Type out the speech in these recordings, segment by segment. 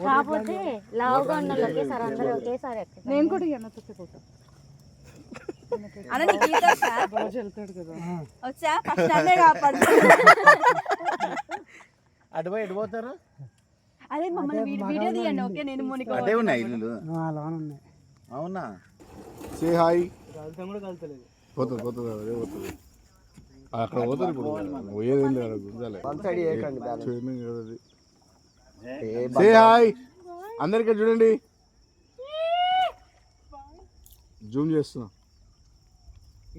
కాకపోతే లావుగా ఉన్న ఒకేసారి అందరూ ఒకేసారి నేను కూడా అటుపోతారు. అదే మమ్మల్ని వీడియో తీయండి. ఓకే నేను అదే ఉన్నాయి ఇల్లు. అవునా సే హాయ్ పోతుంది పోతుంది అదే పోతుంది అక్కడ పోతుంది ఇప్పుడు పోయేది సే హాయ్ అందరికీ చూడండి జూమ్ చేస్తున్నా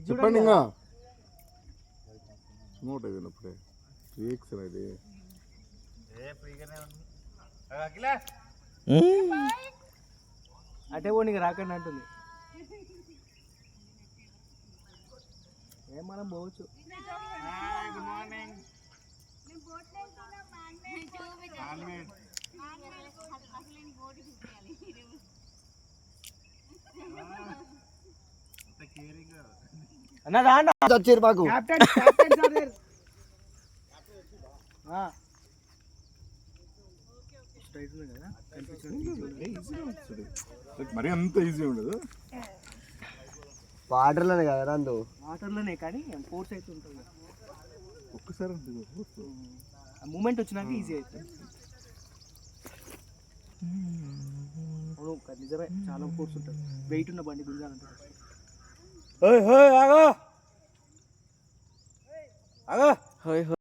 చెప్పండి ఇంకా స్మూట్ అయిపోయినప్పుడే వీక్స్ అనేది అటే పోనీ రాకండి అంటుంది. ఏం మనం పోవచ్చు. వచ్చారు మాకు మరి అంత ఈజీ ఉండదు. వాటర్లోనే కదా రందు వాటర్లోనే కానీ ఫోర్స్ అయితే ఉంటుంది. ఒక్కసారి మూమెంట్ వచ్చినాక ఈజీ అవుతుంది. నిజమే చాలా ఫోర్స్ ఉంటుంది. వెయిట్ ఉన్న బండి గుంజాలంటే